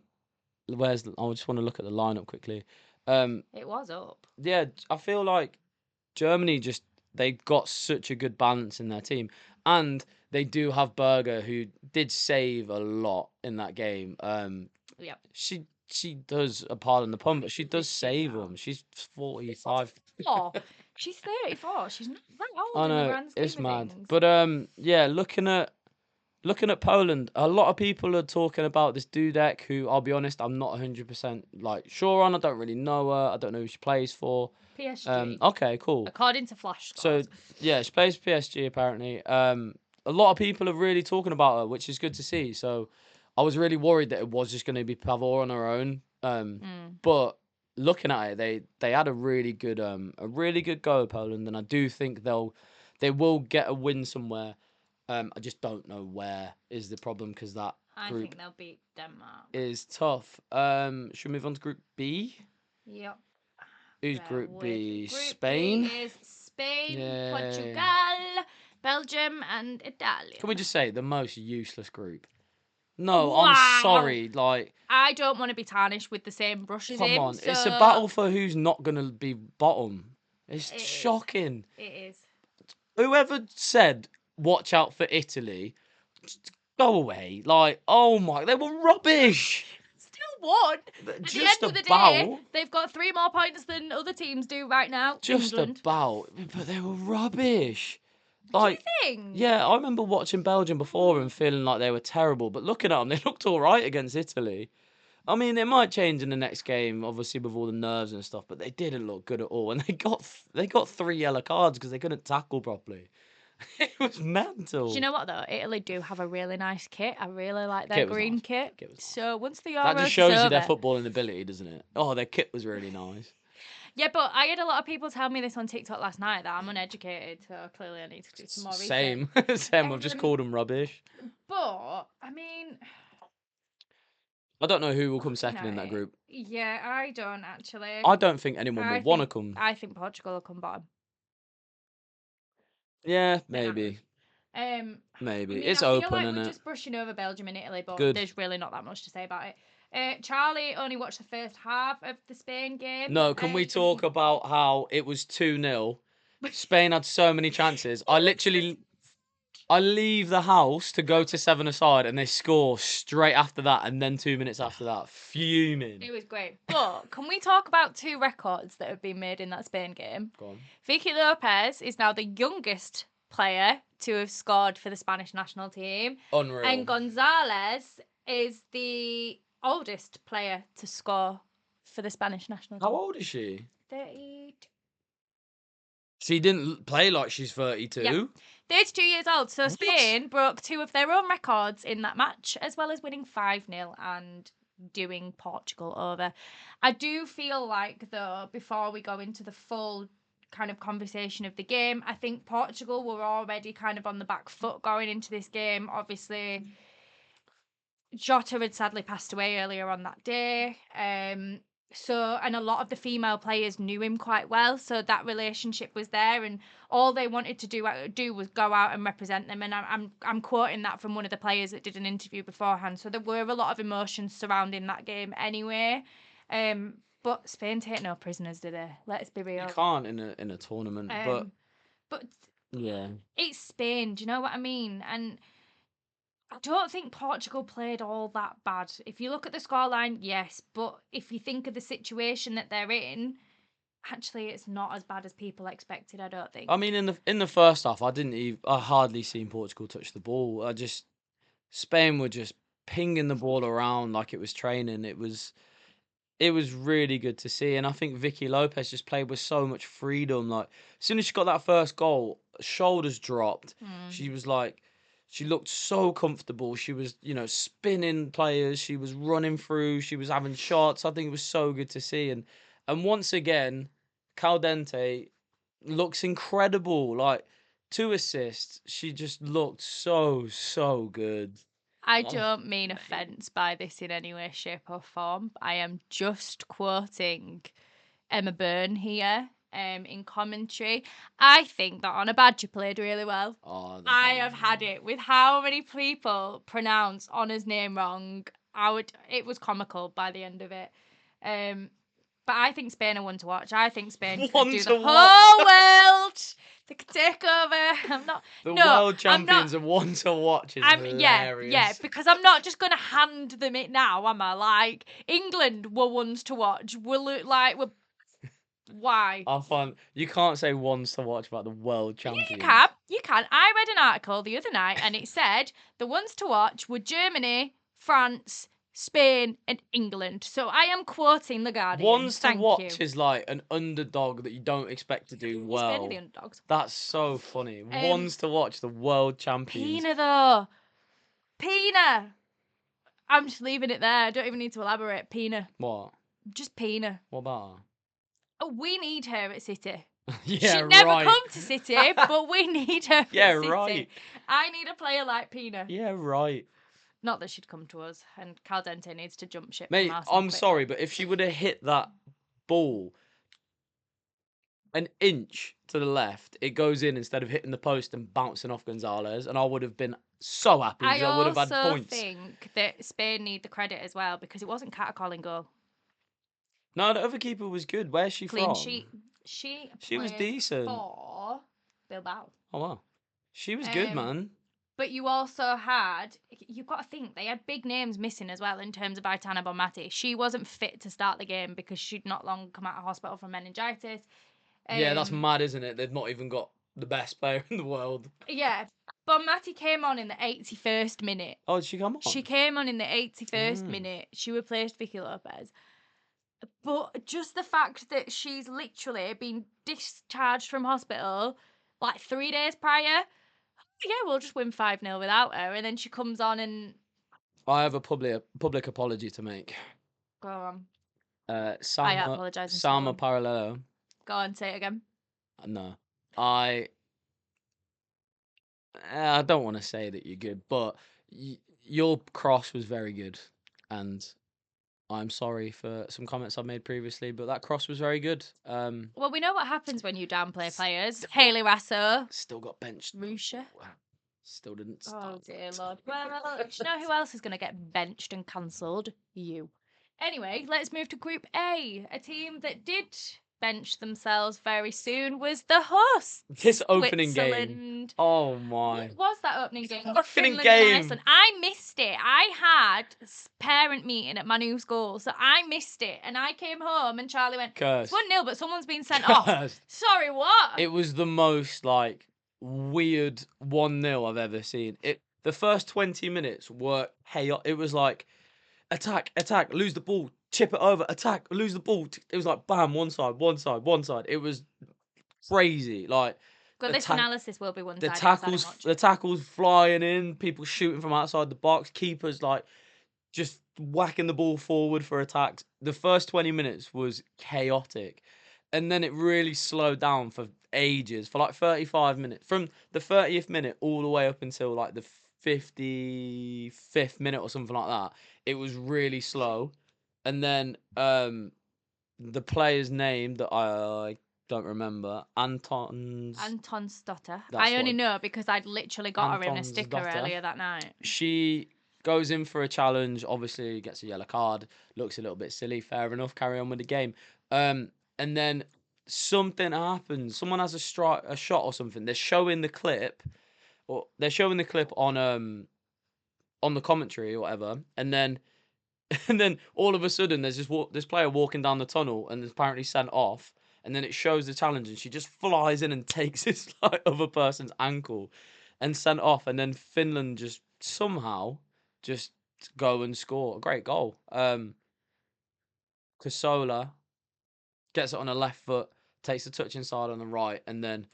Speaker 1: just want to look at the lineup quickly.
Speaker 2: It was up.
Speaker 1: Yeah, I feel like Germany just they've got such a good balance in their team, and they do have Berger who did save a lot in that game.
Speaker 2: Yep.
Speaker 1: She does, pardon the pun, but she
Speaker 2: She's a bit
Speaker 1: does
Speaker 2: shit
Speaker 1: save
Speaker 2: now.
Speaker 1: them. She's 45.
Speaker 2: Oh, she's 34. She's not that old
Speaker 1: I
Speaker 2: in the
Speaker 1: know
Speaker 2: grand
Speaker 1: it's
Speaker 2: scheme of
Speaker 1: mad,
Speaker 2: things.
Speaker 1: but yeah, looking at Poland, a lot of people are talking about this Dudek, who I'll be honest, I'm not 100% like sure on. I don't really know her. I don't know who she plays for.
Speaker 2: PSG,
Speaker 1: Okay, cool.
Speaker 2: according to Flash
Speaker 1: So
Speaker 2: scores.
Speaker 1: yeah, she plays PSG apparently. A lot of people are really talking about her, which is good to see. So I was really worried that it was just going to be Pavor on her own. But looking at it, they had a really good go, Poland, and I do think they will get a win somewhere. I just don't know where is the problem because that
Speaker 2: I
Speaker 1: group
Speaker 2: think they'll beat Denmark.
Speaker 1: is tough. Should we move on to Group B?
Speaker 2: Yep.
Speaker 1: Who's
Speaker 2: Bear
Speaker 1: Group
Speaker 2: with me.
Speaker 1: B?
Speaker 2: Group
Speaker 1: Spain.
Speaker 2: B is Spain,
Speaker 1: Yay.
Speaker 2: Portugal, Belgium, and Italy.
Speaker 1: Can we just say the most useless group? No, I'm
Speaker 2: Wow.
Speaker 1: sorry. Like,
Speaker 2: I don't want to be tarnished with the same brush as
Speaker 1: come
Speaker 2: him.
Speaker 1: on.
Speaker 2: So
Speaker 1: It's a battle for who's not going to be bottom. It's
Speaker 2: it is.
Speaker 1: shocking.
Speaker 2: It is.
Speaker 1: Whoever said, watch out for Italy, just go away. Like, oh my, they were rubbish.
Speaker 2: Still won. At the
Speaker 1: Just
Speaker 2: end of the day,
Speaker 1: about.
Speaker 2: they've got 3 more points than other teams do right now.
Speaker 1: Just
Speaker 2: England.
Speaker 1: about. But they were rubbish.
Speaker 2: Do you
Speaker 1: Like,
Speaker 2: think?
Speaker 1: yeah, I remember watching Belgium before and feeling like they were terrible. But looking at them, they looked all right against Italy. I mean, it might change in the next game, obviously with all the nerves and stuff, but they didn't look good at all, and they got 3 yellow cards because they couldn't tackle properly. It was mental.
Speaker 2: Do you know what though? Italy do have a really nice kit. I really like their
Speaker 1: Kit was
Speaker 2: green
Speaker 1: nice.
Speaker 2: kit.
Speaker 1: Kit was nice.
Speaker 2: So once the
Speaker 1: That
Speaker 2: Euros
Speaker 1: just
Speaker 2: is
Speaker 1: shows you their
Speaker 2: over,
Speaker 1: footballing ability, doesn't it? Oh, their kit was really nice.
Speaker 2: yeah, but I had a lot of people tell me this on TikTok last night that I'm uneducated, so clearly I need to do some more research.
Speaker 1: Same, same. I've just called them rubbish.
Speaker 2: But I mean,
Speaker 1: I don't know who will come
Speaker 2: looking
Speaker 1: second in
Speaker 2: at
Speaker 1: that
Speaker 2: it,
Speaker 1: group.
Speaker 2: yeah, I don't actually.
Speaker 1: I don't think anyone will want to come.
Speaker 2: I think Portugal will come bottom.
Speaker 1: Yeah,
Speaker 2: Bit
Speaker 1: maybe. Maybe.
Speaker 2: I mean,
Speaker 1: It's
Speaker 2: I feel
Speaker 1: open,
Speaker 2: like
Speaker 1: isn't
Speaker 2: we're
Speaker 1: it?
Speaker 2: just brushing over Belgium and Italy, but
Speaker 1: Good.
Speaker 2: there's really not that much to say about it. Charlie only watched the first half of the Spain game.
Speaker 1: No, can we talk about how it was 2-0? Spain had so many chances. I leave the house to go to 7-a-side and they score straight after that and then 2 minutes after that. Fuming.
Speaker 2: It was great. But can we talk about 2 records that have been made in that Spain game?
Speaker 1: Go on.
Speaker 2: Vicky Lopez is now the youngest player to have scored for the Spanish national team.
Speaker 1: Unreal.
Speaker 2: And Gonzalez is the oldest player to score for the Spanish national team.
Speaker 1: How old is she?
Speaker 2: 32.
Speaker 1: She didn't play like she's 32.
Speaker 2: Yeah. 32 years old. So
Speaker 1: What?
Speaker 2: Spain broke 2 of their own records in that match, as well as winning 5-0 and doing Portugal over. I do feel like, though, before we go into the full kind of conversation of the game, I think Portugal were already kind of on the back foot going into this game. Obviously, Jota had sadly passed away earlier on that day. And a lot of the female players knew him quite well, so that relationship was there, and all they wanted to do was go out and represent them. And I'm quoting that from one of the players that did an interview beforehand. So there were a lot of emotions surrounding that game anyway. But Spain take no prisoners, do they? Let's be real.
Speaker 1: You can't in a tournament,
Speaker 2: but
Speaker 1: yeah,
Speaker 2: it's Spain. Do you know what I mean? And I don't think Portugal played all that bad. If you look at the scoreline, yes, but if you think of the situation that they're in, actually, it's not as bad as people expected. I don't think.
Speaker 1: I mean, in the first half, I hardly seen Portugal touch the ball. Spain were just pinging the ball around like it was training. It was really good to see, and I think Vicky Lopez just played with so much freedom. Like as soon as she got that first goal, shoulders dropped. She was like, she looked so comfortable. She was, spinning players. She was running through. She was having shots. I think it was so good to see, and once again, Caldente looks incredible. Like 2 assists. She just looked so good.
Speaker 2: I
Speaker 1: Oh,
Speaker 2: don't mean
Speaker 1: mate.
Speaker 2: offence by this in any way, shape, or form. I am just quoting Emma Byrne here in commentary. I think that Honor Badger played really well.
Speaker 1: Oh,
Speaker 2: I have had it with how many people pronounce Honor's name wrong. It was comical by the end of it. But I think Spain are one to watch. I think Spain could
Speaker 1: One
Speaker 2: do
Speaker 1: to
Speaker 2: the
Speaker 1: watch.
Speaker 2: whole world. They could take over. I'm not.
Speaker 1: The
Speaker 2: No,
Speaker 1: world
Speaker 2: I'm not.
Speaker 1: champions are one to watch is
Speaker 2: Yeah,
Speaker 1: hilarious.
Speaker 2: because I'm not just gonna hand them it now, am I? Like England were ones to watch. Why?
Speaker 1: I find you can't say ones to watch about the world
Speaker 2: Yeah,
Speaker 1: champions.
Speaker 2: you can. I read an article the other night and it said the ones to watch were Germany, France, Spain, and England. So I am quoting the Guardian.
Speaker 1: Ones to
Speaker 2: Thank
Speaker 1: watch
Speaker 2: you.
Speaker 1: is like an underdog that you don't expect to do
Speaker 2: Yeah, Spain are
Speaker 1: well.
Speaker 2: the underdogs.
Speaker 1: That's so funny. Ones to watch the world champions.
Speaker 2: Pina though. Pina. I'm just leaving it there. I don't even need to elaborate. Pina.
Speaker 1: What?
Speaker 2: Just Pina.
Speaker 1: What about
Speaker 2: Oh, we need her at City.
Speaker 1: her? Yeah,
Speaker 2: She'd never
Speaker 1: right.
Speaker 2: come to City, but we need her
Speaker 1: Yeah,
Speaker 2: at City.
Speaker 1: right.
Speaker 2: I need a player like Pina.
Speaker 1: Yeah, right.
Speaker 2: Not that she'd come to us, and Caldente needs to jump ship
Speaker 1: Mate,
Speaker 2: from Arsenal
Speaker 1: I'm
Speaker 2: quickly.
Speaker 1: sorry, but if she would have hit that ball an inch to the left, it goes in instead of hitting the post and bouncing off Gonzalez, and I would have been so happy because I would have had
Speaker 2: also
Speaker 1: points.
Speaker 2: think that Spain need the credit as well because it wasn't Catacol in goal.
Speaker 1: No, the other keeper was good. Where's she
Speaker 2: Clean
Speaker 1: from?
Speaker 2: sheet.
Speaker 1: She was
Speaker 2: played
Speaker 1: decent.
Speaker 2: for Bilbao.
Speaker 1: Oh wow, she was good, man.
Speaker 2: But you also had, you've got to think, they had big names missing as well in terms of Aitana Bonmati. She wasn't fit to start the game because she'd not long come out of hospital from meningitis.
Speaker 1: Yeah, that's mad, isn't it? They've not even got the best player in the world.
Speaker 2: Yeah. Bonmati came on in the 81st minute.
Speaker 1: Oh, did she come on?
Speaker 2: She came on in the 81st minute. She replaced Vicky Lopez. But just the fact that she's literally been discharged from hospital like 3 days prior, yeah, we'll just win 5-0 without her. And then she comes on and.
Speaker 1: I have a public apology to make.
Speaker 2: Go on.
Speaker 1: Sama,
Speaker 2: apologise in
Speaker 1: Sama
Speaker 2: stone.
Speaker 1: Parallelo.
Speaker 2: Go on, say it again.
Speaker 1: No, I don't want to say that you're good, but your cross was very good, and I'm sorry for some comments I've made previously, but that cross was very good.
Speaker 2: Well, we know what happens when you downplay players. Hayley Rasso.
Speaker 1: Still got benched.
Speaker 2: Rusha.
Speaker 1: Still didn't
Speaker 2: Oh,
Speaker 1: start.
Speaker 2: dear Lord. Well, do you know who else is going to get benched and cancelled? You. Anyway, let's move to Group A. A team that did bench themselves very soon was the host.
Speaker 1: This opening game.
Speaker 2: Switzerland.
Speaker 1: Oh my.
Speaker 2: What was that opening game?
Speaker 1: Opening
Speaker 2: Finland
Speaker 1: game.
Speaker 2: and Iceland. I missed it. I had parent meeting at my new school, so I missed it. And I came home and Charlie went,
Speaker 1: Curse.
Speaker 2: it's 1-0, but someone's been sent off.
Speaker 1: Cursed.
Speaker 2: Sorry, what?
Speaker 1: It was the most like weird 1-0 I've ever seen. The first 20 minutes were chaos. It was like attack, lose the ball, chip it over, attack, lose the ball. It was like bam, one side. It was crazy. Like
Speaker 2: But this analysis will be one
Speaker 1: the
Speaker 2: sided.
Speaker 1: tackles flying in, people shooting from outside the box, keepers like just whacking the ball forward for attacks. The first 20 minutes was chaotic. And then it really slowed down for ages, for like 35 minutes. From the 30th minute all the way up until like the 55th minute or something like that, it was really slow. And then the player's name that I don't remember,
Speaker 2: Anton Stotter.
Speaker 1: That's
Speaker 2: I only
Speaker 1: what-
Speaker 2: know because I'd literally got her in a
Speaker 1: Anton's
Speaker 2: sticker
Speaker 1: daughter.
Speaker 2: earlier that night.
Speaker 1: She goes in for a challenge, obviously gets a yellow card, looks a little bit silly, fair enough, carry on with the game. And then something happens. Someone has a shot or something. They're showing the clip on the commentary or whatever, and then all of a sudden there's this player walking down the tunnel and is apparently sent off, and then it shows the challenge and she just flies in and takes this like other person's ankle and sent off, and then Finland just somehow just go and score a great goal. Kasola gets it on the left foot, takes the touch inside on the right, and then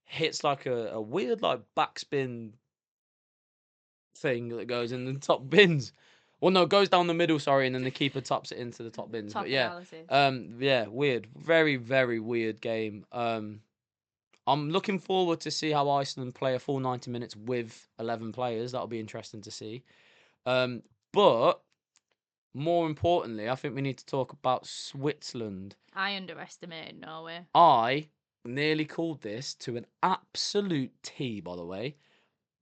Speaker 1: hits like a weird like backspin thing that goes in the top bins. Well, no, goes down the middle, sorry, and then the keeper tops it into the top bins.
Speaker 2: Top
Speaker 1: but yeah,
Speaker 2: analysis.
Speaker 1: yeah, weird, very, very weird game. I'm looking forward to see how Iceland play a full 90 minutes with 11 players. That'll be interesting to see. But more importantly, I think we need to talk about Switzerland.
Speaker 2: I underestimated Norway.
Speaker 1: I nearly called this to an absolute T, by the way.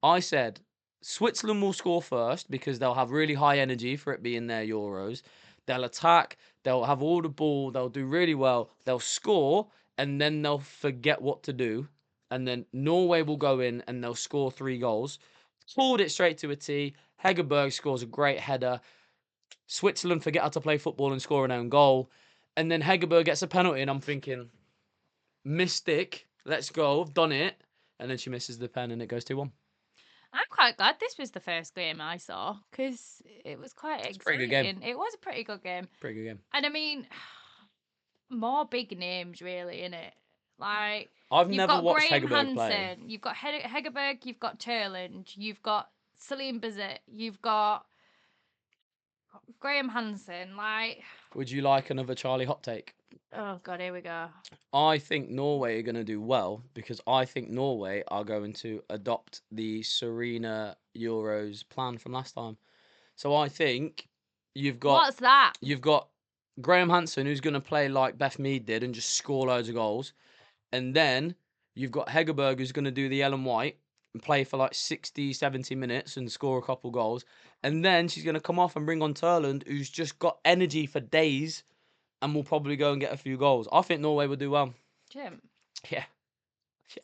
Speaker 1: I said Switzerland will score first because they'll have really high energy for it being their Euros. They'll attack, they'll have all the ball, they'll do really well, they'll score, and then they'll forget what to do. And then Norway will go in and they'll score 3 goals. Pulled it straight to a T. Hegerberg scores a great header. Switzerland forget how to play football and score an own goal. And then Hegerberg gets a penalty, and I'm thinking, Mystic, let's go, I've done it. And then she misses the pen and it goes 2-1.
Speaker 2: I'm quite glad this was the first game I saw because it was quite exciting.
Speaker 1: a pretty good game.
Speaker 2: It was a pretty good game.
Speaker 1: Pretty good game.
Speaker 2: And I mean, more big names really in it. Like
Speaker 1: I've
Speaker 2: you've
Speaker 1: never
Speaker 2: got
Speaker 1: watched
Speaker 2: Graham
Speaker 1: Hegerberg play.
Speaker 2: Hansen, you've got Hegerberg, you've got Turland, you've got Celine Bizet, you've got Graham Hansen. Like,
Speaker 1: Would you like another Charlie hot take?
Speaker 2: oh god, here we go.
Speaker 1: I think Norway are going to do well because I think Norway are going to adopt the Serena Euros plan from last time. So I think you've got
Speaker 2: What's that?
Speaker 1: Graham Hansen who's going to play like Beth Mead did and just score loads of goals, and then you've got Hegerberg who's going to do the Ellen White and play for like 60, 70 minutes and score a couple goals, and then she's going to come off and bring on Turland who's just got energy for days and will probably go and get a few goals. I think Norway will do well.
Speaker 2: Jim.
Speaker 1: Yeah.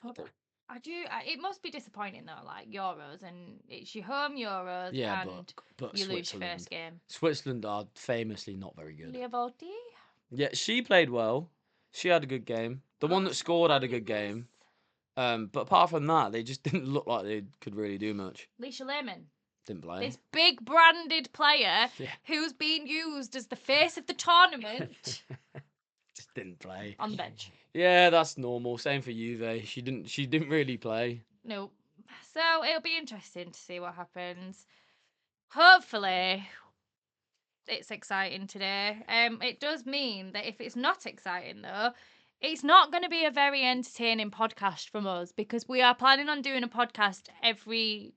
Speaker 2: I do. It must be disappointing though, like Euros, and it's your home Euros,
Speaker 1: Yeah,
Speaker 2: and
Speaker 1: but
Speaker 2: you lose your
Speaker 1: Switzerland.
Speaker 2: first game.
Speaker 1: Switzerland are famously not very good.
Speaker 2: Leovoldi?
Speaker 1: Yeah, she played well. She had a good game. The one that scored had a good game. But apart from that, they just didn't look like they could really do much.
Speaker 2: Leisha Lehman.
Speaker 1: Didn't play.
Speaker 2: This big branded player
Speaker 1: Yeah.
Speaker 2: who's being used as the face of the tournament
Speaker 1: Just didn't play.
Speaker 2: on the bench.
Speaker 1: Yeah, that's normal. Same for Juve. She didn't really play.
Speaker 2: Nope. So it'll be interesting to see what happens. Hopefully it's exciting today. It does mean that if it's not exciting though, it's not going to be a very entertaining podcast from us because we are planning on doing a podcast every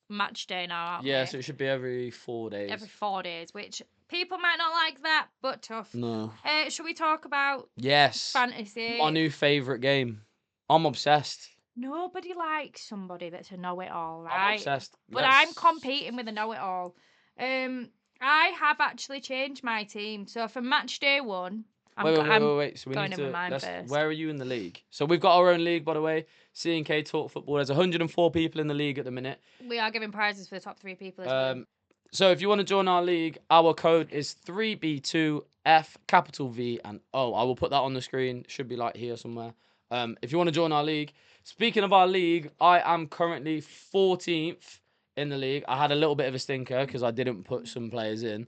Speaker 2: match day now, aren't we?
Speaker 1: Yeah, so it should be every 4 days.
Speaker 2: Every 4 days, which people might not like that, but tough.
Speaker 1: No.
Speaker 2: Should we talk about
Speaker 1: Yes.
Speaker 2: fantasy?
Speaker 1: My new favourite game. I'm obsessed.
Speaker 2: Nobody likes somebody that's a know-it-all, right?
Speaker 1: I'm obsessed.
Speaker 2: But I'm competing with a know-it-all. I have actually changed my team. So for match day 1,
Speaker 1: Wait. So we
Speaker 2: going
Speaker 1: need
Speaker 2: over
Speaker 1: to.
Speaker 2: mine first.
Speaker 1: Where are you in the league? So we've got our own league, by the way. C&K Talk Football. There's 104 people in the league at the minute.
Speaker 2: We are giving prizes for the top 3 people as well.
Speaker 1: So if you want to join our league, our code is 3B2F capital V and O. I will put that on the screen. Should be like here somewhere. If you want to join our league. Speaking of our league, I am currently 14th in the league. I had a little bit of a stinker because I didn't put some players in.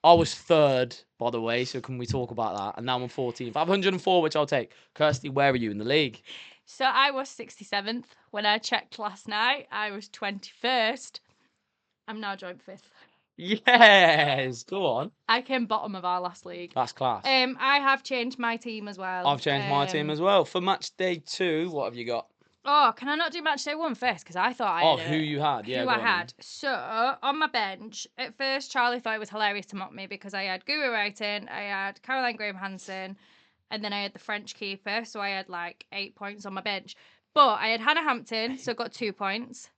Speaker 1: I was 3rd, by the way, so can we talk about that? And now I'm 14th. I have 104, which I'll take. Kirsty, where are you in the league?
Speaker 2: So I was 67th. When I checked last night, I was 21st. I'm now joint 5th.
Speaker 1: Yes, go on.
Speaker 2: I came bottom of our last league.
Speaker 1: That's class.
Speaker 2: I have changed my team as well.
Speaker 1: I've changed my team as well. For match day 2, what have you got?
Speaker 2: Oh, can I not do match day 1 first? Because I thought I had
Speaker 1: who you had? Yeah,
Speaker 2: who
Speaker 1: go
Speaker 2: I
Speaker 1: on
Speaker 2: had. So on my bench, at first Charlie thought it was hilarious to mock me because I had Guru Wrighton, I had Caroline Graham Hansen, and then I had the French keeper. So I had like 8 points on my bench. But I had Hannah Hampton, so got 2 points.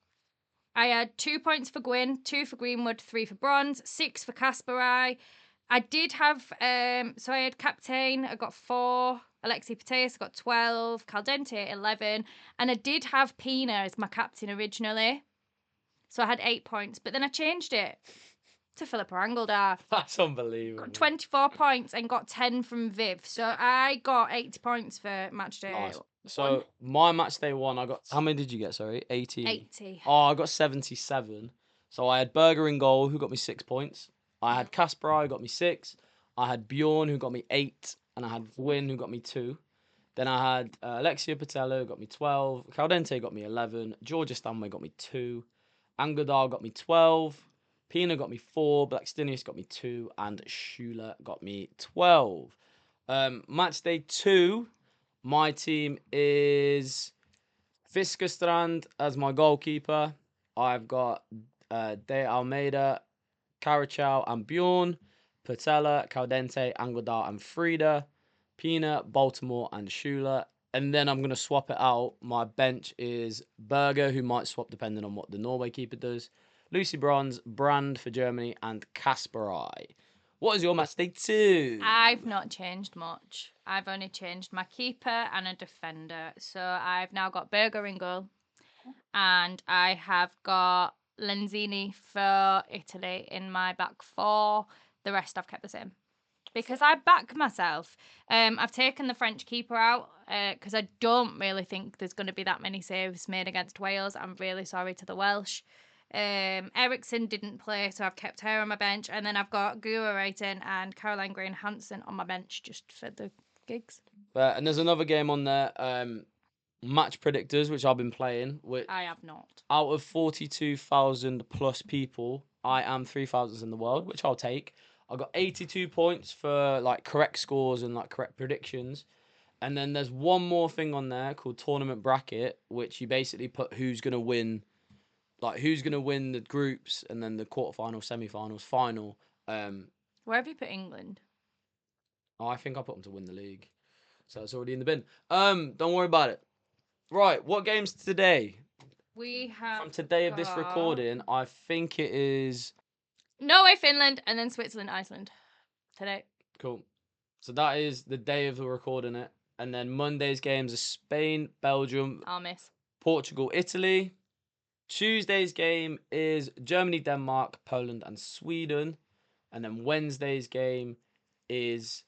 Speaker 2: I had 2 points for Gwyn, 2 for Greenwood, 3 for Bronze, 6 for Kasparai. I did have, so I had Captain, I got 4, Alexi Pateas, I got 12, Caldente, 11, and I did have Pina as my captain originally. So I had 8 points, but then I changed it to Philippa Angledar.
Speaker 1: That's unbelievable.
Speaker 2: Got 24 points and got 10 from Viv. So I got 80 points for match day.
Speaker 1: Nice. So my match day 1, I got, how many did you get, sorry? 80?
Speaker 2: 80.
Speaker 1: Oh, I got 77. So I had Berger in goal, who got me 6 points. I had Kasparai, who got me 6. I had Bjorn, who got me 8. And I had Gwyn, who got me 2. Then I had Alexia Patella, who got me 12. Caldente got me 11. Georgia Stanway got me 2. Angledar got me 12. Pina got me 4. Blackstinius got me 2. And Schuler got me 12. Match day 2, My team is Fiskerstrand as my goalkeeper. I've got De Almeida, Carachal and Bjorn, Patella, Caldente, Angular and Frida, Pina, Baltimore and Schuler. And then I'm going to swap it out. My bench is Berger, who might swap depending on what the Norway keeper does, Lucy Bronze, Brand for Germany, and Kasparai. What is your match day 2?
Speaker 2: I've not changed much. I've only changed my keeper and a defender. So I've now got Berger in goal. And I have got Lenzini for Italy in my back four. The rest I've kept the same. Because I back myself. I've taken the French keeper out because I don't really think there's going to be that many saves made against Wales. I'm really sorry to the Welsh. Ericsson didn't play, so I've kept her on my bench. And then I've got Gura Wrighton and Caroline Green Hansen on my bench just for the gigs.
Speaker 1: And there's another game on there, Match Predictors, which I've been playing. Which
Speaker 2: I have not.
Speaker 1: Out of 42,000 plus people, I am 3,000th in the world, which I'll take. I got 82 points for like correct scores and like correct predictions. And then there's one more thing on there called Tournament Bracket, which you basically put who's gonna win, like who's gonna win the groups and then the quarterfinals, semi-finals, final.
Speaker 2: Where have you put England?
Speaker 1: I think I put them to win the league, so it's already in the bin. Don't worry about it. Right, what games today?
Speaker 2: We have
Speaker 1: From today of this recording, I think it is
Speaker 2: Norway, Finland, and then Switzerland, Iceland today.
Speaker 1: cool. So that is the day of the recording it. And then Monday's games are Spain, Belgium,
Speaker 2: I'll miss.
Speaker 1: Portugal, Italy. Tuesday's game is Germany, Denmark, Poland, and Sweden. And then Wednesday's game is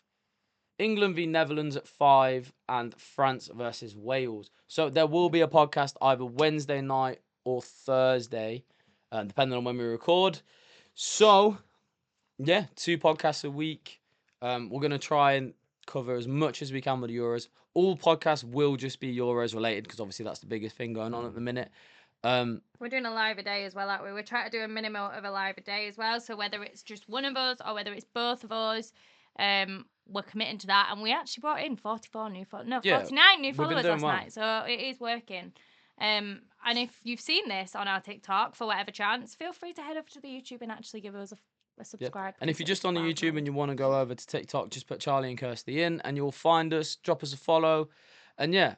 Speaker 1: England v Netherlands at 5 and France versus Wales. So there will be a podcast either Wednesday night or Thursday, depending on when we record. So, yeah, 2 podcasts a week. We're going to try and cover as much as we can with the Euros. All podcasts will just be Euros related because obviously that's the biggest thing going on at the minute.
Speaker 2: We're doing a live a day as well, aren't we? We're trying to do a minimum of a live a day as well. So whether it's just one of us or whether it's both of us, we're committing to that. And we actually brought in 49 new followers last night. So it is working. And if you've seen this on our TikTok for whatever chance, feel free to head over to the YouTube and actually give us a subscribe.
Speaker 1: And if you're just on the YouTube and you want to go over to TikTok, just put Charlie and Kirsty in and you'll find us. Drop us a follow. And yeah,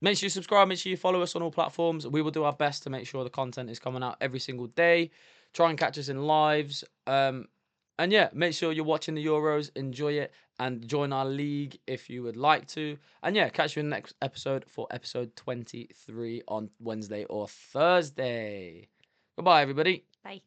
Speaker 1: make sure you subscribe. Make sure you follow us on all platforms. We will do our best to make sure the content is coming out every single day. Try and catch us in lives. And yeah, make sure you're watching the Euros. Enjoy it. And join our league if you would like to. And yeah, catch you in the next episode for episode 23 on Wednesday or Thursday. Goodbye, everybody.
Speaker 2: Bye.